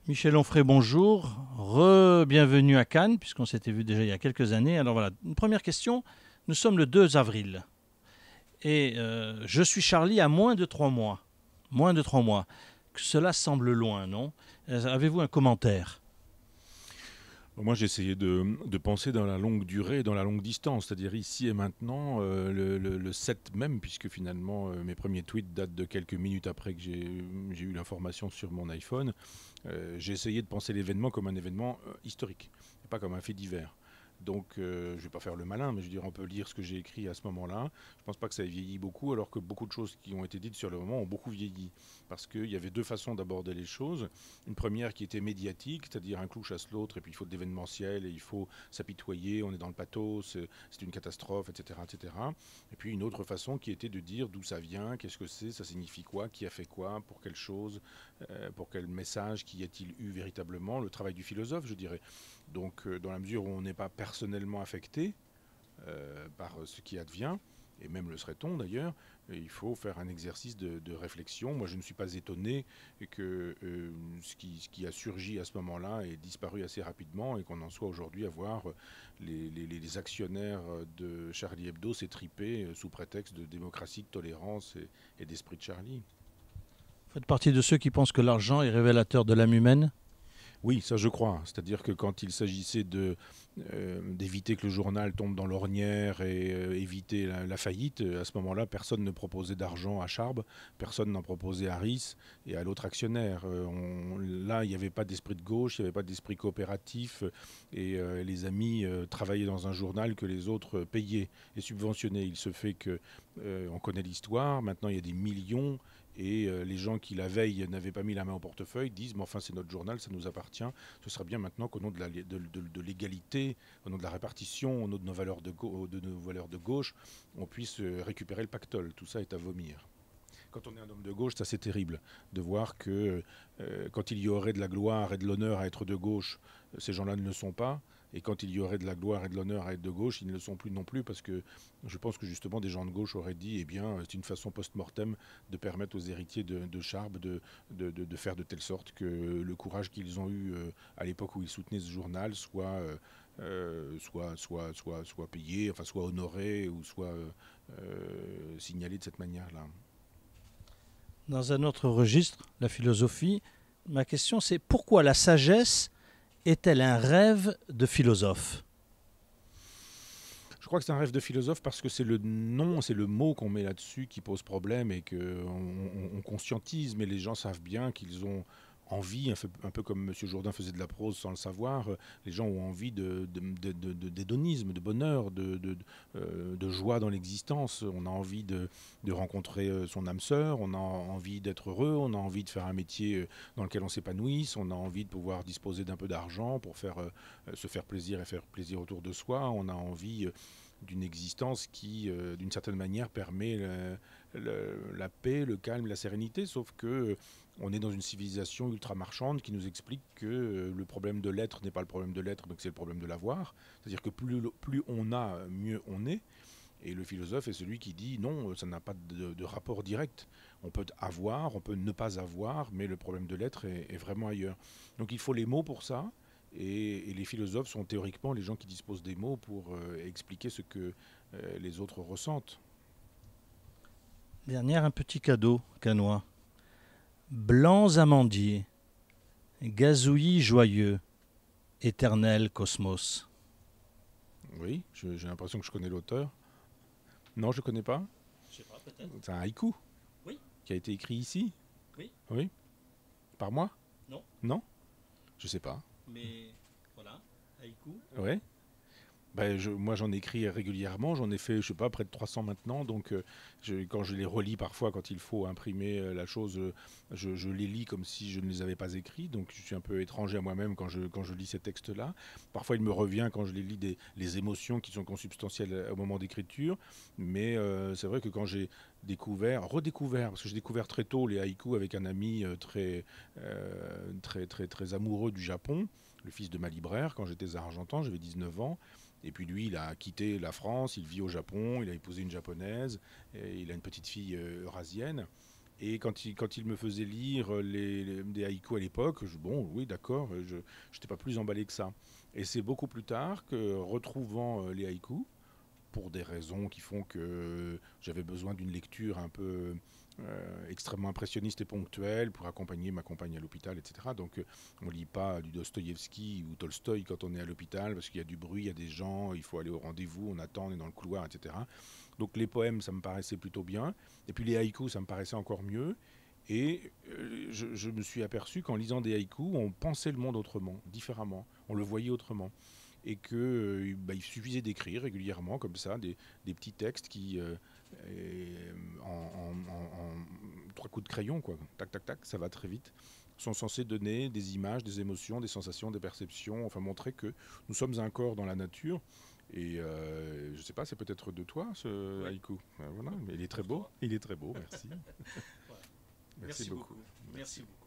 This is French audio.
Michel Onfray, bonjour. Re-bienvenue à Cannes, puisqu'on s'était vu déjà il y a quelques années. Alors voilà, une première question. Nous sommes le 2 avril. Et je suis Charlie à moins de 3 mois. Moins de 3 mois. Que cela semble loin, non? Avez-vous un commentaire? Moi, j'ai essayé de penser dans la longue durée, dans la longue distance, c'est-à-dire ici et maintenant, le 7 même, puisque finalement mes premiers tweets datent de quelques minutes après que j'ai eu l'information sur mon iPhone. J'ai essayé de penser l'événement comme un événement historique, et pas comme un fait divers. Donc, je ne vais pas faire le malin, mais je veux dire, on peut lire ce que j'ai écrit à ce moment-là. Je ne pense pas que ça ait vieilli beaucoup, alors que beaucoup de choses qui ont été dites sur le moment ont beaucoup vieilli. Parce qu'il y avait deux façons d'aborder les choses. Une première qui était médiatique, c'est-à-dire un clou chasse l'autre, et puis il faut de l'événementiel, et il faut s'apitoyer, on est dans le pathos, c'est une catastrophe, etc., etc. Et puis une autre façon qui était de dire d'où ça vient, qu'est-ce que c'est, ça signifie quoi, qui a fait quoi, pour quelle chose, pour quel message, qui a-t-il eu véritablement, le travail du philosophe, je dirais. Donc, dans la mesure où on n'est pas personnellement affecté par ce qui advient, et même le serait-on d'ailleurs, il faut faire un exercice de réflexion. Moi, je ne suis pas étonné que ce qui a surgi à ce moment-là ait disparu assez rapidement et qu'on en soit aujourd'hui à voir les actionnaires de Charlie Hebdo s'étriper sous prétexte de démocratie, de tolérance et d'esprit de Charlie. Vous faites partie de ceux qui pensent que l'argent est révélateur de l'âme humaine? Oui, ça je crois. C'est-à-dire que quand il s'agissait d'éviter que le journal tombe dans l'ornière et éviter la faillite, à ce moment-là, personne ne proposait d'argent à Charb, personne n'en proposait à RIS et à l'autre actionnaire. Là, il n'y avait pas d'esprit de gauche, il n'y avait pas d'esprit coopératif et les amis travaillaient dans un journal que les autres payaient et subventionnaient. Il se fait que on connaît l'histoire, maintenant il y a des millions et les gens qui la veille n'avaient pas mis la main au portefeuille disent mais enfin c'est notre journal, ça nous appartient. Ce serait bien maintenant qu'au nom de l'égalité, au nom de la répartition, au nom de nos valeurs de nos valeurs de gauche, on puisse récupérer le pactole. Tout ça est à vomir. Quand on est un homme de gauche, ça c'est terrible de voir que quand il y aurait de la gloire et de l'honneur à être de gauche, ces gens-là ne le sont pas. Et quand il y aurait de la gloire et de l'honneur à être de gauche, ils ne le sont plus non plus parce que je pense que justement des gens de gauche auraient dit, eh bien, c'est une façon post-mortem de permettre aux héritiers de Charb de faire de telle sorte que le courage qu'ils ont eu à l'époque où ils soutenaient ce journal soit payé, enfin soit honoré ou soit signalé de cette manière-là. Dans un autre registre, la philosophie, ma question c'est pourquoi la sagesse est-elle un rêve de philosophe? Je crois que c'est un rêve de philosophe parce que c'est le nom, c'est le mot qu'on met là-dessus qui pose problème et qu'on on conscientise, mais les gens savent bien qu'ils ont envie, un peu comme M. Jourdain faisait de la prose sans le savoir, les gens ont envie d'hédonisme, de bonheur, de joie dans l'existence. On a envie de rencontrer son âme sœur, on a envie d'être heureux, on a envie de faire un métier dans lequel on s'épanouisse, on a envie de pouvoir disposer d'un peu d'argent pour se faire plaisir et faire plaisir autour de soi, on a envie d'une existence qui, d'une certaine manière, permet la paix, le calme, la sérénité, sauf que on est dans une civilisation ultra-marchande qui nous explique que le problème de l'être n'est pas le problème de l'être, donc c'est le problème de l'avoir. C'est-à-dire que plus on a, mieux on est. Et le philosophe est celui qui dit non, ça n'a pas de rapport direct. On peut avoir, on peut ne pas avoir, mais le problème de l'être est vraiment ailleurs. Donc il faut les mots pour ça. Et les philosophes sont théoriquement les gens qui disposent des mots pour expliquer ce que les autres ressentent. Dernière, un petit cadeau canois. Blancs amandiers, gazouillis joyeux, éternel cosmos. Oui, j'ai l'impression que je connais l'auteur. Non, je ne connais pas. Je sais pas, peut-être. C'est un haïku Oui, qui a été écrit ici. oui, Oui. Par moi. non, Non. Je sais pas. mais voilà, haïku. Ouais. Ben, moi, j'en écris régulièrement. J'en ai fait, je sais pas, près de 300 maintenant. Donc, quand je les relis parfois, quand il faut imprimer la chose, je les lis comme si je ne les avais pas écrits. Donc, je suis un peu étranger à moi-même quand je lis ces textes-là. Parfois, il me revient quand je les lis les émotions qui sont consubstantielles au moment d'écriture. Mais c'est vrai que quand j'ai redécouvert, parce que j'ai découvert très tôt les haïkus avec un ami très amoureux du Japon, le fils de ma libraire, quand j'étais à Argentan, j'avais 19 ans. Et puis lui, il a quitté la France, il vit au Japon, il a épousé une japonaise, et il a une petite fille eurasienne. Et quand il me faisait lire des haïkus à l'époque, bon, oui, d'accord, je n'étais pas plus emballé que ça. Et c'est beaucoup plus tard que, retrouvant les haïkus, pour des raisons qui font que j'avais besoin d'une lecture un peu extrêmement impressionniste et ponctuelle pour accompagner ma compagne à l'hôpital, etc. Donc on ne lit pas du Dostoïevski ou Tolstoï quand on est à l'hôpital, parce qu'il y a du bruit, il y a des gens, il faut aller au rendez-vous, on attend, on est dans le couloir, etc. Donc les poèmes, ça me paraissait plutôt bien. Et puis les haïkus, ça me paraissait encore mieux. Et je me suis aperçu qu'en lisant des haïkus, on pensait le monde autrement, différemment. On le voyait autrement. Et qu'il suffisait d'écrire régulièrement, comme ça, des petits textes qui, en 3 coups de crayon, quoi, tac, tac, tac, ça va très vite, sont censés donner des images, des émotions, des sensations, des perceptions, enfin montrer que nous sommes un corps dans la nature. Et je sais pas, c'est peut-être de toi ce haïku. Voilà, mais il est très beau. Il est très beau, merci. Voilà. Merci beaucoup. Merci beaucoup.